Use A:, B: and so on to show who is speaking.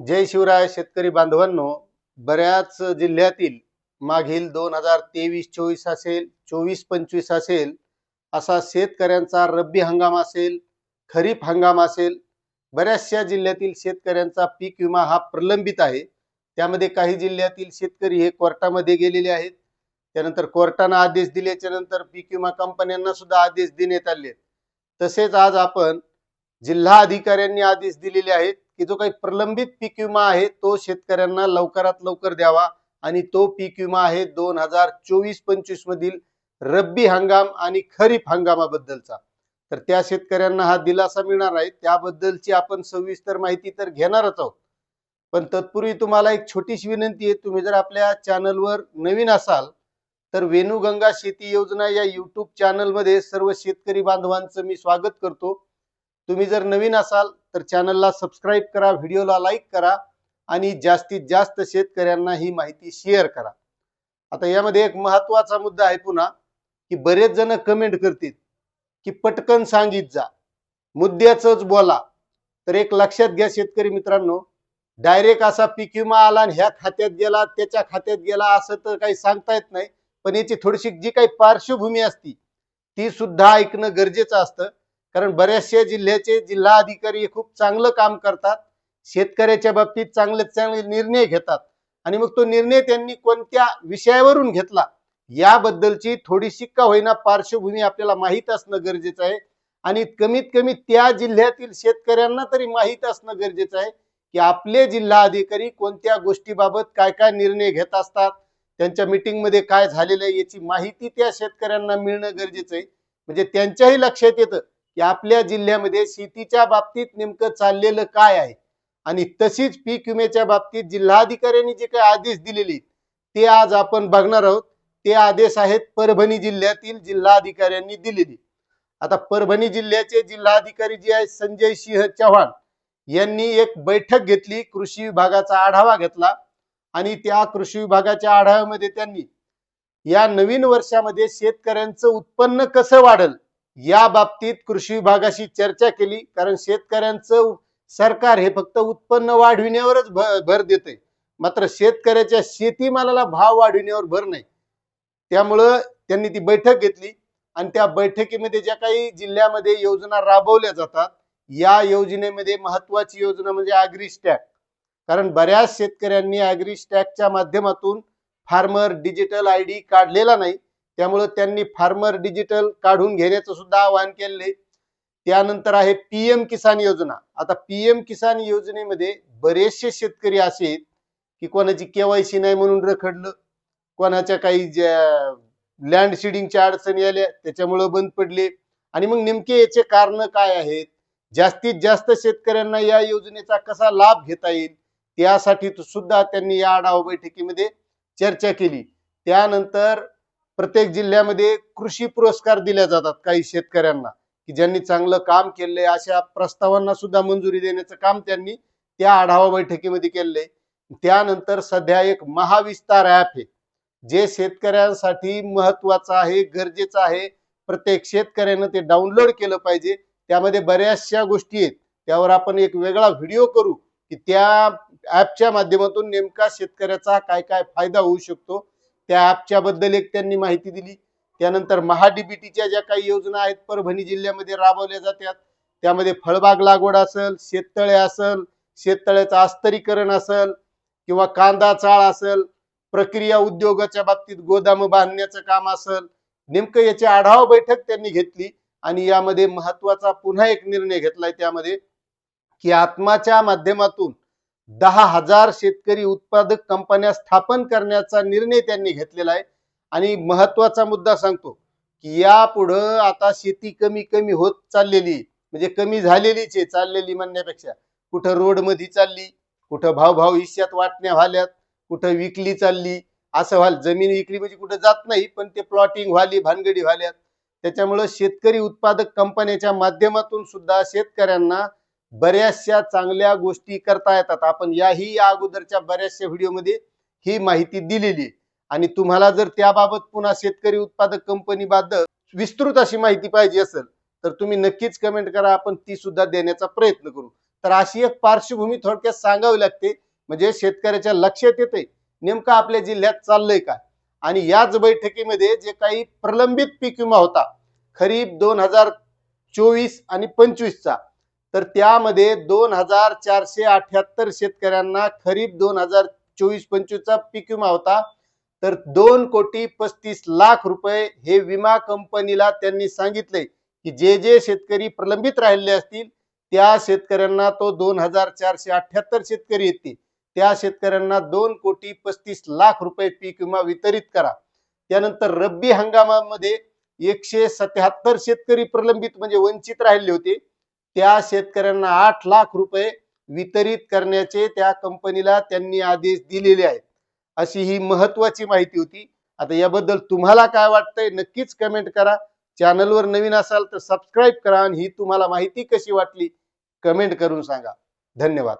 A: जय शिवराय शेतकरी बांधवांनो, बऱ्याच जिल्ह्यातील मागील 2023-24 असेल, 24-25 असेल, असा शेतकऱ्यांचा रब्बी हंगाम असेल, खरीप हंगाम असेल, बऱ्याचशा जिल्ह्यातील शेतकऱ्यांचा पीक विमा हा प्रलंबित आहे. त्यामध्ये काही जिल्ह्यातील शेतकरी हे कोर्टामध्ये गेलेले आहेत. त्यानंतर कोर्टाने आदेश दिल्याच्या नंतर पीक विमा कंपन्यांना सुद्धा आदेश देण्यात आले. तसेच आज आपण जिल्हा अधिकाऱ्यांनी आदेश दिलेले आहेत की जो काही प्रलंबित पीक विमा आहे तो शेतकऱ्यांना लवकरात लवकर द्यावा आणि तो पीक विमा आहे 2024-25 मधील रब्बी हंगाम आणि खरीप हंगामाबद्दलचा. तर त्या शेतकऱ्यांना हा दिलासा मिळणार आहे, त्याबद्दलची आपण सविस्तर माहिती तर घेणारच आहोत. पण तत्पूर्वी तुम्हाला एक छोटीशी विनंती आहे, तुम्ही जर आपल्या चॅनलवर नवीन असाल तर वेणुगंगा शेती योजना या यूट्यूब चॅनलमध्ये सर्व शेतकरी बांधवांचं मी स्वागत करतो. तुम्ही जर नवीन असाल तर चॅनलला सबस्क्राईब करा, व्हिडिओला लाईक करा आणि जास्तीत जास्त शेतकऱ्यांना ही माहिती शेअर करा. आता यामध्ये एक महत्त्वाचा मुद्दा आहे पुन्हा, की बरेच जण कमेंट करतील की पटकन सांगित जा, मुद्द्याचंच बोला. तर एक लक्षात घ्या शेतकरी मित्रांनो, डायरेक्ट असा पीक विमा आला आणि ह्या खात्यात गेला त्याच्या खात्यात गेला असं तर काही सांगता येत नाही. पण याची थोडीशी जी काही पार्श्वभूमी असती ती सुद्धा ऐकणं गरजेचं असतं. कारण बऱ्याचशा जिल्ह्याचे जिल्हा अधिकारी खूप चांगलं काम करतात, शेतकऱ्याच्या बाबतीत चांगले चांगले निर्णय घेतात आणि मग तो निर्णय त्यांनी कोणत्या विषयावरून घेतला याबद्दलची थोडीशी का होईना पार्श्वभूमी आपल्याला माहीत असणं गरजेचं आहे. आणि कमीत कमी त्या जिल्ह्यातील शेतकऱ्यांना तरी माहीत असणं गरजेचं आहे की आपले जिल्हा अधिकारी कोणत्या गोष्टीबाबत काय काय निर्णय घेत असतात, त्यांच्या मीटिंग मध्ये काय झालेलं आहे याची माहिती त्या शेतकऱ्यांना मिळणं गरजेचं आहे. म्हणजे त्यांच्याही लक्षात येतं की आपल्या जिल्ह्यामध्ये शेतीच्या बाबतीत नेमकं चाललेलं काय आहे. आणि तशीच पीक विम्याच्या बाबतीत जिल्हाधिकाऱ्यांनी जे काही आदेश दिलेले ते आज आपण बघणार आहोत. ते आदेश आहेत परभणी जिल्ह्यातील जिल्हाधिकाऱ्यांनी दिलेली. आता परभणी जिल्ह्याचे जिल्हाधिकारी जे आहेत संजय सिंह चव्हाण यांनी एक बैठक घेतली, कृषी विभागाचा आढावा घेतला आणि त्या कृषी विभागाच्या आढाव्यामध्ये त्यांनी या नवीन वर्षामध्ये शेतकऱ्यांचं उत्पन्न कसं वाढेल या बाबतीत कृषी विभागाशी चर्चा केली. कारण शेतकऱ्यांचं सरकार हे फक्त उत्पन्न वाढविण्यावरच भर देते, मात्र शेतकऱ्याच्या शेतीमालाला भाव वाढविण्यावर भर नाही. त्यामुळं त्यांनी ती बैठक घेतली आणि त्या बैठकीमध्ये ज्या काही जिल्ह्यामध्ये योजना राबवल्या जातात या योजनेमध्ये महत्वाची योजना म्हणजे ॲग्रीस्टॅक. कारण बऱ्याच शेतकऱ्यांनी ॲग्रीस्टॅकच्या माध्यमातून फार्मर डिजिटल ID काढलेला नाही, त्यामुळे त्यांनी फार्मर डिजिटल काढून घेण्याचं सुद्धा आवाहन केले. त्यानंतर आहे PM किसान योजना. आता PM किसान योजनेमध्ये बरेचसे शेतकरी असे आहेत की कोणाची KYC नाही म्हणून रखडलं, कोणाच्या काही लँड सीडिंगच्या अडचणी आल्या त्याच्यामुळे बंद पडले. आणि मग नेमके याचे कारण काय आहेत, जास्तीत जास्त शेतकऱ्यांना या योजनेचा कसा लाभ घेता येईल त्यासाठी सुद्धा त्यांनी या आढावा बैठकीमध्ये चर्चा केली. त्यानंतर प्रत्येक जिल्ह्यामध्ये कृषी पुरस्कार दिले जातात काही शेतकऱ्यांना की ज्यांनी चांगलं काम केले, अशा प्रस्तावांना सुद्धा मंजुरी देण्याचं काम त्यांनी त्या आढावा बैठकीमध्ये केले. त्यानंतर सध्या एक महाविस्तार ॲप आहे जे शेतकऱ्यांसाठी महत्वाचं आहे, गरजेचं आहे. प्रत्येक शेतकऱ्यानं ते डाउनलोड केलं पाहिजे. त्यामध्ये बऱ्याचशा गोष्टी आहेत, त्यावर आपण एक वेगळा व्हिडिओ करू की त्या ॲपच्या माध्यमातून नेमका शेतकऱ्याचा काय काय फायदा होऊ शकतो, त्या ॲपच्या बद्दल एक त्यांनी माहिती दिली. त्यानंतर महाडीबीटीच्या ज्या काही योजना आहेत परभणी जिल्ह्यामध्ये राबवल्या जातात, त्यामध्ये फळबाग लागवड असेल, शेततळे असेल, शेततळ्याचं अस्तरीकरण असेल किंवा कांदा चाळ असेल, प्रक्रिया उद्योगाच्या बाबतीत गोदाम बांधण्याचं काम असेल, नेमकं याची आढावा बैठक त्यांनी घेतली. आणि यामध्ये महत्वाचा पुन्हा एक निर्णय घेतलाय त्यामध्ये की आत्माच्या माध्यमातून 10,000 शेतकरी उत्पादक कंपन्या स्थापन करण्याचा निर्णय त्यांनी घेतलेला आहे. आणि महत्वाचा मुद्दा सांगतो की यापुढं आता शेती कमी कमी होत चाललेली, म्हणजे कमी झालेलीच आहे, चाललेली म्हणण्यापेक्षा कुठं रोड मध्ये चालली, कुठं भाव हिश्श्यात वाटण्या व्हाल्यात, कुठं विकली चालली, असं व्हाल. जमीन विकली म्हणजे कुठं जात नाही पण ते प्लॉटिंग व्हाली, भानगडी व्हाल्यात. त्याच्यामुळे शेतकरी उत्पादक कंपन्याच्या माध्यमातून सुद्धा शेतकऱ्यांना बऱ्याचशा चांगल्या गोष्टी करता येतात. आपण या अगोदरच्या बऱ्याचशा व्हिडिओमध्ये ही माहिती दिलेली. आणि तुम्हाला जर त्याबाबत पुन्हा शेतकरी उत्पादक कंपनी बद्दल विस्तृत अशी माहिती पाहिजे असेल तर तुम्ही नक्कीच कमेंट करा, आपण ती सुद्धा देण्याचा प्रयत्न करू. तर अशी एक पार्श्वभूमी थोडक्यात सांगावी लागते, म्हणजे शेतकऱ्याच्या लक्षात येते नेमकं आपल्या जिल्ह्यात चाललंय काय. आणि याच बैठकीमध्ये जे काही प्रलंबित पीक विमा होता खरीप 2024 आणि 25चा, तर त्यामध्ये 2478 शेतकऱ्यांना खरीप 2024-25चा पीक विमा होता. तर 2,35,00,000 रुपये हे विमा कंपनीला त्यांनी सांगितले की जे जे शेतकरी प्रलंबित राहिले असतील त्या शेतकऱ्यांना, तो 2478 शेतकरी येतील त्या शेतकऱ्यांना 2,35,00,000 रुपये पीक विमा वितरित करा. त्यानंतर रब्बी हंगामामध्ये 177 शेतकरी प्रलंबित म्हणजे वंचित राहिले होते, त्या शेतकऱ्यांना 8,00,000 रुपये वितरित करण्याचे त्या कंपनीला त्यांनी आदेश दिलेले आहेत. अशी ही महत्वाची माहिती होती. आता याबद्दल तुम्हाला काय वाटतंय नक्कीच कमेंट करा. चॅनलवर नवीन असाल तर सबस्क्राईब करा आणि ही तुम्हाला माहिती कशी वाटली कमेंट करून सांगा. धन्यवाद.